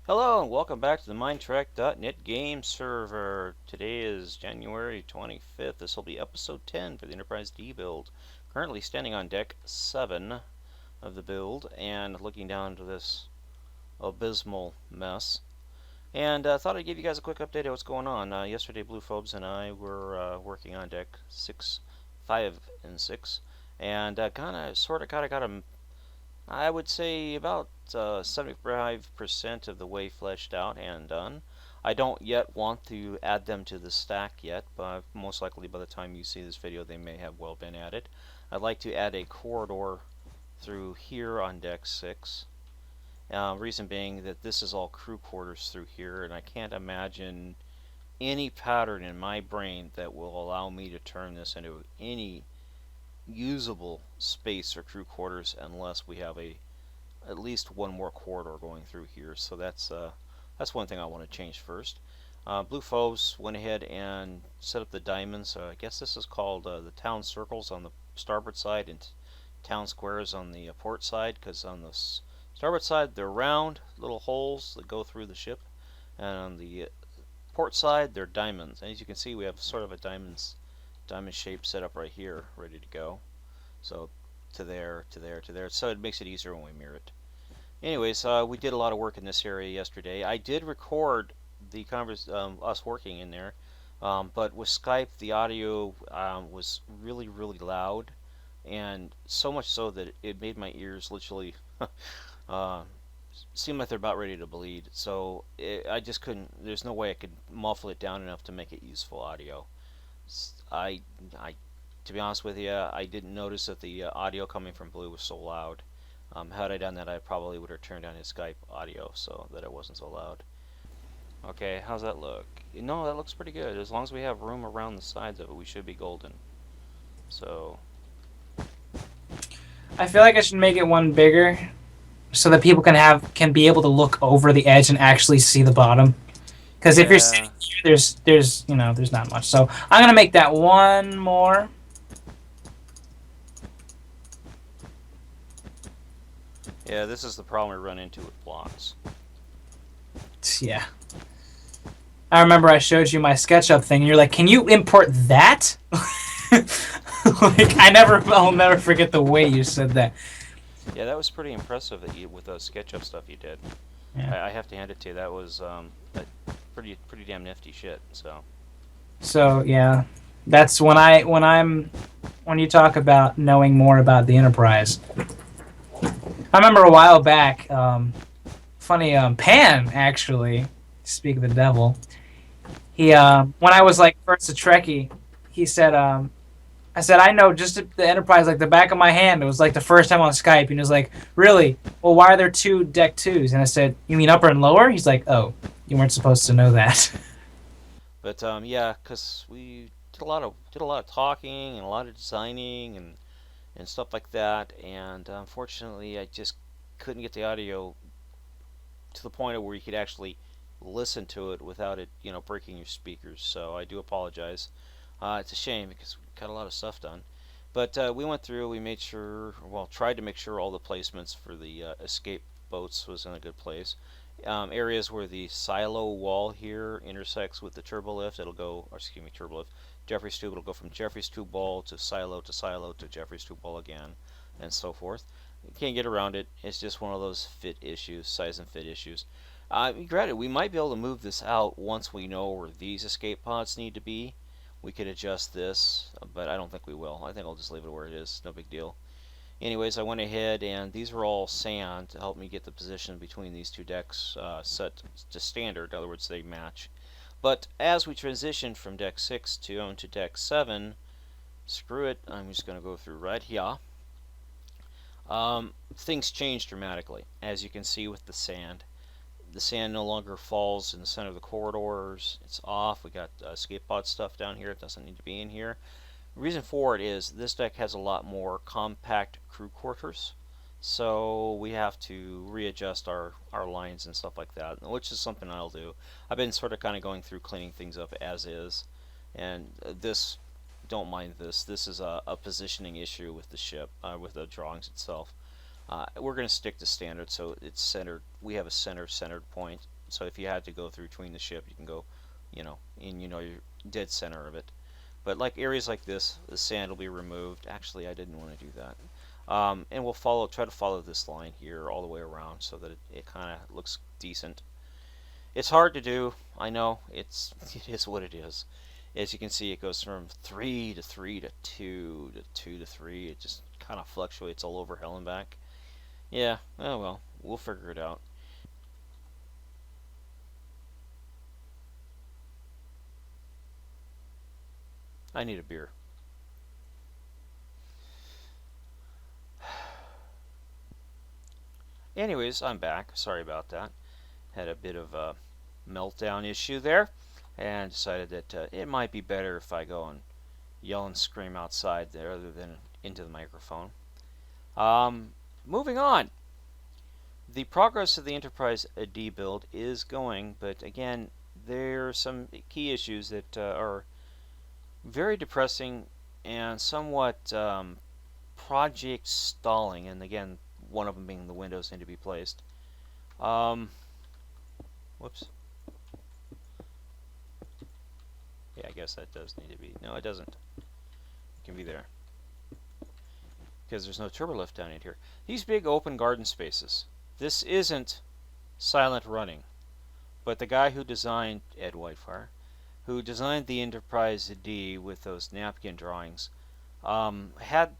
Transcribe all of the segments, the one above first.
Hello and welcome back to the Minetrek.net game server. Today is January 25th. This will be episode 10 for the Enterprise D build. Currently standing on deck 7 of the build and looking down to this abysmal mess. And thought I'd give you guys a quick update of what's going on. Yesterday, Blue Phobes and I were working on deck 6, 5, and 6, and kind of got a I would say about 75% of the way fleshed out and done. I don't yet want to add them to the stack yet, but most likely by the time you see this video they may have well been added. I'd like to add a corridor through here on deck 6. Reason being that this is all crew quarters through here, and I can't imagine any pattern in my brain that will allow me to turn this into any usable space for crew quarters unless we have at least one more corridor going through here. So that's one thing I want to change first. Blue Phobes went ahead and set up the diamonds. I guess this is called the town circles on the starboard side and town squares on the port side, because on the starboard side they're round little holes that go through the ship, and on the port side they're diamonds. And as you can see, we have sort of a diamond shape set up right here, ready to go. So to there, to there, to there. So it makes it easier when we mirror it. Anyways, we did a lot of work in this area yesterday. I did record the us working in there, but with Skype the audio was really, really loud, and so much so that it made my ears literally uh, seem like they're about ready to bleed. So I just couldn't. There's no way I could muffle it down enough to make it useful audio. I, I, to be honest with you, I didn't notice that the audio coming from Blue was so loud. Had I done that, I probably would have turned on his Skype audio so that it wasn't so loud. Okay, how's that look? No, that looks pretty good. As long as we have room around the sides of it, we should be golden. So, I feel like I should make it one bigger so that people can be able to look over the edge and actually see the bottom. Because if you're sitting yeah, here, there's not much. So I'm gonna make that one more. yeah, this is the problem we run into with blocks. Yeah, I remember I showed you my SketchUp thing, and you're like, "Can you import that?" I'll never forget the way you said that. Yeah, that was pretty impressive that with the SketchUp stuff you did. Yeah. I have to hand it to you. That was pretty damn nifty shit. So, So yeah, that's when you talk about knowing more about the Enterprise. I remember a while back, funny, Pan actually. Speak of the devil. He when I was like first a Trekkie, he said, I said I know just the Enterprise like the back of my hand. It was like the first time on Skype, and he was like, "Really? Well, why are there two deck twos?" And I said, "You mean upper and lower?" He's like, "Oh, you weren't supposed to know that." but yeah, cause we did a lot of talking and a lot of designing and stuff like that, and unfortunately, I just couldn't get the audio to the point of where you could actually listen to it without it, breaking your speakers. So I do apologize. It's a shame because we got a lot of stuff done. But we went through, we made sure, well, tried to make sure all the placements for the escape boats was in a good place. Areas where the silo wall here intersects with the turbolift, it'll go, or excuse me, turbolift, Jeffrey's tube, it'll go from Jeffrey's tube wall to silo to Jeffrey's tube wall again, and so forth. You can't get around it. It's just one of those fit issues, size and fit issues. Granted, we might be able to move this out once we know where these escape pods need to be. We could adjust this, but I don't think we will. I think I'll just leave it where it is. No big deal. Anyways, I went ahead and these are all sand to help me get the position between these two decks set to standard. In other words, they match. But as we transition from deck 6 to deck 7, screw it, I'm just going to go through right here. Things change dramatically, as you can see with the sand. The sand no longer falls in the center of the corridors. It's off. We got escape pod stuff down here. It doesn't need to be in here. The reason for it is this deck has a lot more compact crew quarters, so we have to readjust our lines and stuff like that, which is something I'll do. I've been sort of kind of going through cleaning things up as is, and this, don't mind this. This is a positioning issue with the ship, with the drawings itself. We're going to stick to standard, so it's centered. We have a centered point So if you had to go through between the ship, you can go, in your dead center of it. But like areas like this, the sand will be removed. Actually, I didn't want to do that. And we'll try to follow this line here all the way around so that it kind of looks decent. It's hard to do. I know it is what it is. As you can see, it goes from 3 to 3 to 2 to 2 to 3. It just kind of fluctuates all over hell and back. Yeah, oh well, we'll figure it out. I need a beer. Anyways, I'm back. Sorry about that. Had a bit of a meltdown issue there, and decided that it might be better if I go and yell and scream outside there rather than into the microphone. Moving on. The progress of the Enterprise D build is going, but again, there are some key issues that are very depressing and somewhat project stalling, and again, one of them being the windows need to be placed. Whoops. Yeah, I guess that does need to be. No, it doesn't. It can be there. Because there's no turbolift down in here. These big open garden spaces. This isn't silent running. But the guy who designed, Ed Whitefire, who designed the Enterprise D with those napkin drawings, had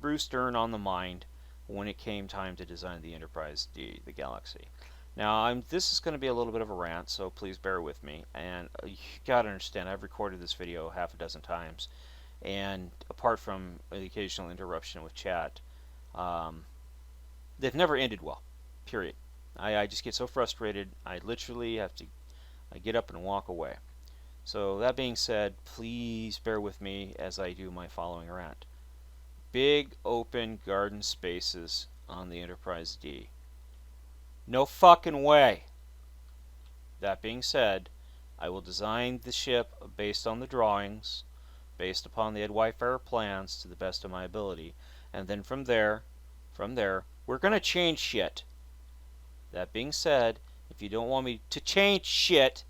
Bruce Dern on the mind when it came time to design the Enterprise D, the Galaxy. Now, this is going to be a little bit of a rant, so please bear with me. And you gotta understand, I've recorded this video half a dozen times, and apart from the occasional interruption with chat, they've never ended well. Period. I just get so frustrated, I literally have to get up and walk away. So that being said, please bear with me as I do my following rant. Big open garden spaces on the Enterprise D. No fucking way. That being said, I will design the ship based on the drawings, based upon the Ed Whitefire plans to the best of my ability, and then from there, we're gonna change shit. That being said, if you don't want me to change shit,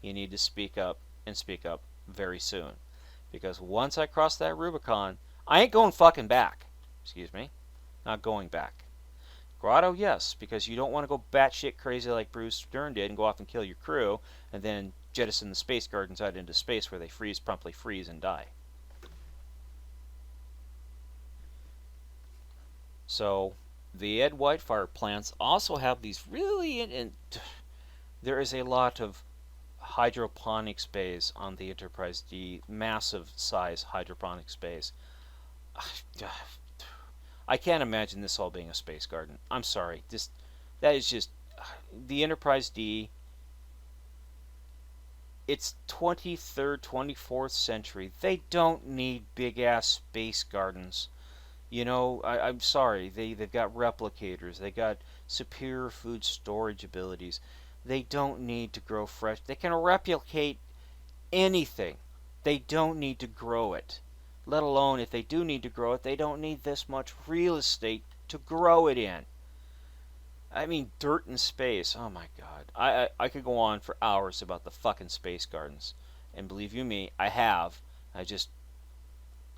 you need to speak up, and speak up very soon. Because once I cross that Rubicon, I ain't going fucking back. Excuse me. Not going back. Grotto, yes, because you don't want to go batshit crazy like Bruce Dern did and go off and kill your crew, and then jettison the space gardens out into space where they promptly freeze and die. So, the Ed Whitefire plants also have these really, there is a lot of hydroponic space on the Enterprise D, massive size hydroponic space. I can't imagine this all being a space garden. I'm sorry. That is just the Enterprise D. It's 23rd, 24th century. They don't need big ass space gardens. I'm sorry. They've got replicators. They got superior food storage abilities. They don't need to grow fresh. They can replicate anything. They don't need to grow it. Let alone if they do need to grow it, they don't need this much real estate to grow it in. I mean, dirt and space. Oh my god. I could go on for hours about the fucking space gardens. And believe you me, I have. I just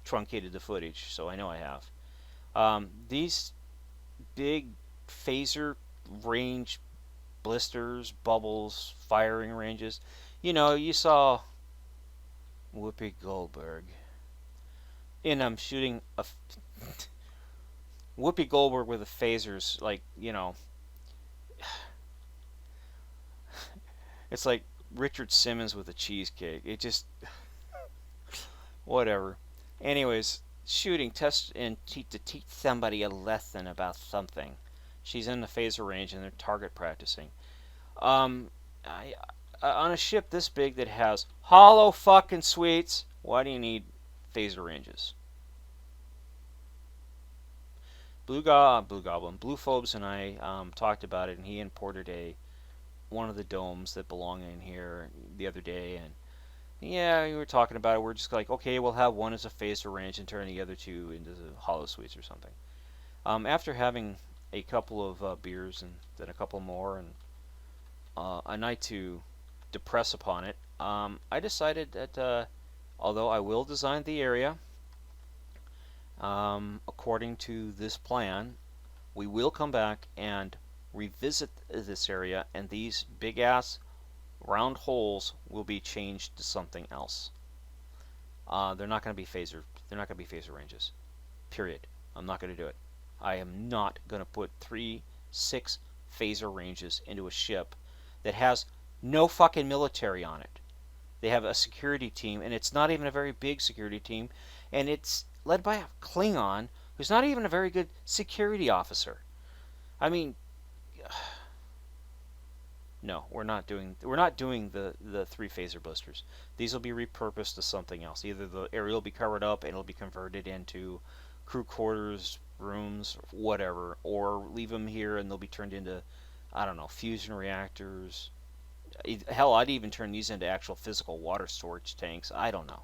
truncated the footage, so I know I have. These big phaser range blisters, bubbles, firing ranges. You saw Whoopi Goldberg. And I'm shooting a Whoopi Goldberg with the phasers, it's like Richard Simmons with a cheesecake. It just, whatever. Anyways, shooting test and to teach somebody a lesson about something. She's in the phaser range and they're target practicing. On a ship this big that has hollow fucking suites, why do you need phaser ranges? Blue Goblin, Blue Phobes and I talked about it, and he imported one of the domes that belong in here the other day, and yeah, we were talking about it. We're just like, okay, we'll have one as a phaser range and turn the other two into the hollow suites or something. After having a couple of beers and then a couple more, and a night to depress upon it, I decided that although I will design the area according to this plan, we will come back and revisit this area, and these big ass round holes will be changed to something else. They're not going to be phaser. They're not going to be phaser ranges. Period. I'm not going to do it. I am not going to put 3, 6 phaser ranges into a ship that has no fucking military on it. They have a security team, and it's not even a very big security team, and it's led by a Klingon who's not even a very good security officer. I mean, no, we're not doing the 3 phaser blisters. These will be repurposed to something else. Either the area will be covered up and it'll be converted into crew quarters, rooms, whatever, or leave them here and they'll be turned into, I don't know, fusion reactors. Hell, I'd even turn these into actual physical water storage tanks. I don't know.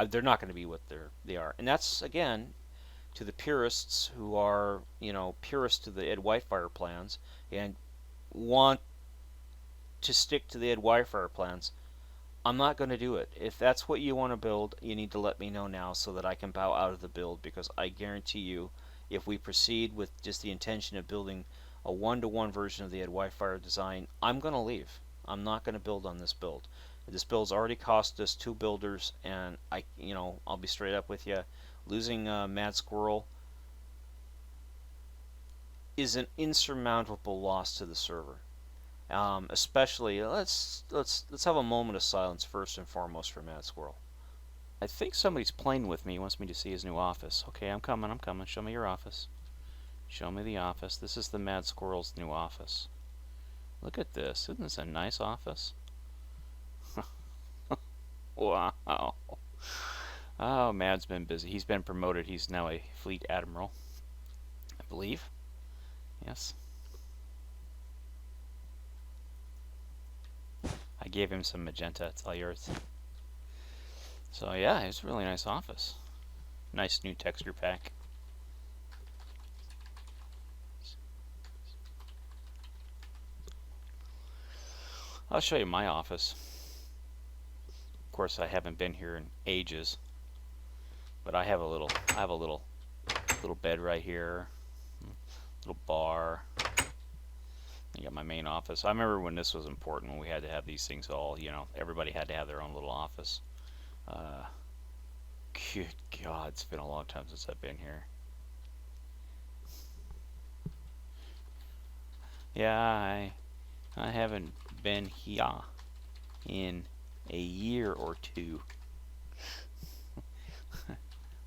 They're not going to be what they are, and that's again to the purists who are, purists to the Ed Whitefire plans and want to stick to the Ed Whitefire plans. I'm not going to do it. If that's what you want to build, you need to let me know now so that I can bow out of the build, because I guarantee you, if we proceed with just the intention of building a one-to-one version of the Ed Whitefire design, I'm going to leave. I'm not going to build on this build. This build's already cost us 2 builders, and I'll be straight up with you. Losing Mad Squirrel is an insurmountable loss to the server. Especially, let's have a moment of silence first and foremost for Mad Squirrel. I think somebody's playing with me. He wants me to see his new office. Okay, I'm coming. Show me your office. Show me the office. This is the Mad Squirrel's new office. Look at this. Isn't this a nice office? Wow. Oh, Mad's been busy. He's been promoted. He's now a fleet admiral, I believe. Yes. I gave him some magenta. It's all yours. So yeah, it's a really nice office. Nice new texture pack. I'll show you my office. Of course, I haven't been here in ages, but I have a little bed right here, little bar. I got my main office. I remember when this was important, when we had to have these things all, everybody had to have their own little office. Good God, it's been a long time since I've been here. Yeah, I haven't been here in a year or two.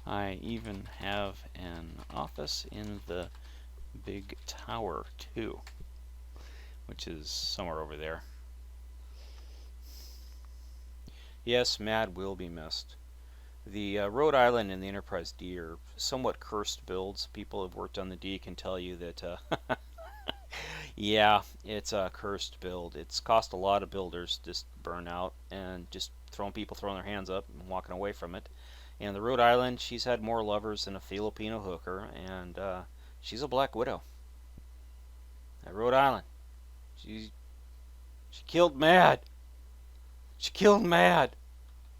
I even have an office in the big tower too, which is somewhere over there. Yes, Mad will be missed. The Rhode Island and the Enterprise D are somewhat cursed builds. People who have worked on the D can tell you that, yeah, it's a cursed build. It's cost a lot of builders just burn out and just throwing their hands up and walking away from it. And the Rhode Island, she's had more lovers than a Filipino hooker, and she's a Black Widow. At Rhode Island, she killed Mad. She killed Mad.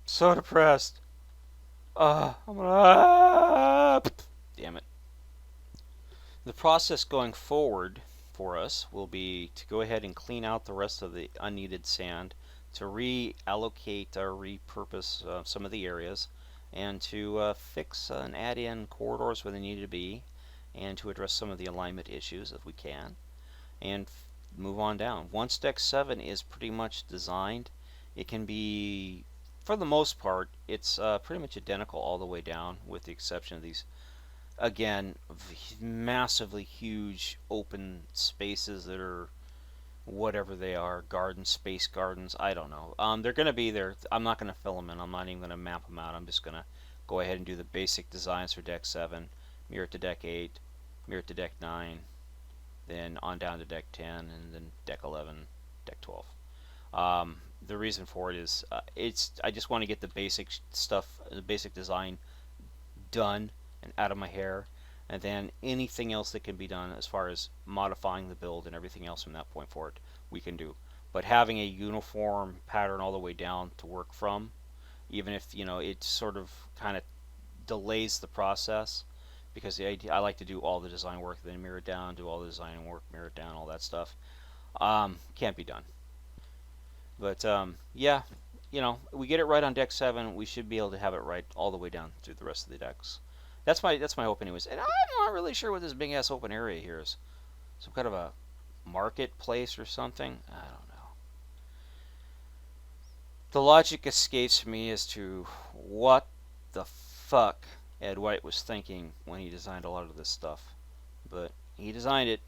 So depressed. I'm gonna. Damn it. The process going forward for us will be to go ahead and clean out the rest of the unneeded sand, to reallocate or repurpose some of the areas, and to fix and add in corridors where they need to be, and to address some of the alignment issues if we can, and move on down. Once Deck 7 is pretty much designed, it can be, for the most part, it's pretty much identical all the way down, with the exception of these, again, massively huge open spaces that are whatever they are, space gardens, I don't know. They're going to be there. I'm not going to fill them in. I'm not even going to map them out. I'm just going to go ahead and do the basic designs for Deck 7, mirror it to Deck 8, mirror it to Deck 9, then on down to Deck 10, and then Deck 11, Deck 12. The reason for it is I just want to get the basic stuff, the basic design done and out of my hair, and then anything else that can be done as far as modifying the build and everything else from that point forward we can do. but having a uniform pattern all the way down to work from, even if it sort of kind of delays the process, because I like to do all the design work, then mirror it down, do all the design work, mirror it down, all that stuff. Can't be done. But yeah, we get it right on deck 7. We should be able to have it right all the way down through the rest of the decks. That's my hope, anyways. And I'm not really sure what this big ass open area here is. Some kind of a marketplace or something. I don't know. The logic escapes me as to what the fuck Ed White was thinking when he designed a lot of this stuff. But he designed it,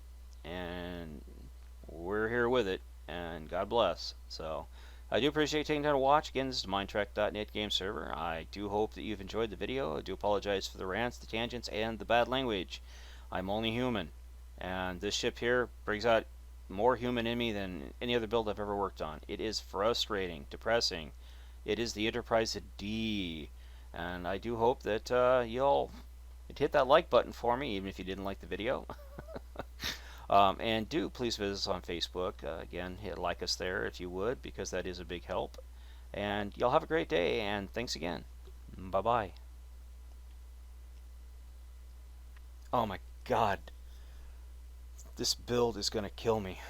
and we're here with it, and God bless. So I do appreciate taking time to watch. Again, this is Minetrek.net game server. I do hope that you've enjoyed the video. I do apologize for the rants, the tangents, and the bad language. I'm only human, and this ship here brings out more human in me than any other build I've ever worked on. It is frustrating, depressing. It is the Enterprise D, and I do hope that you'll hit that like button for me, even if you didn't like the video. And do please visit us on Facebook. Again, like us there if you would, because that is a big help. And y'all have a great day, and thanks again. Bye bye. Oh my god. This build is going to kill me.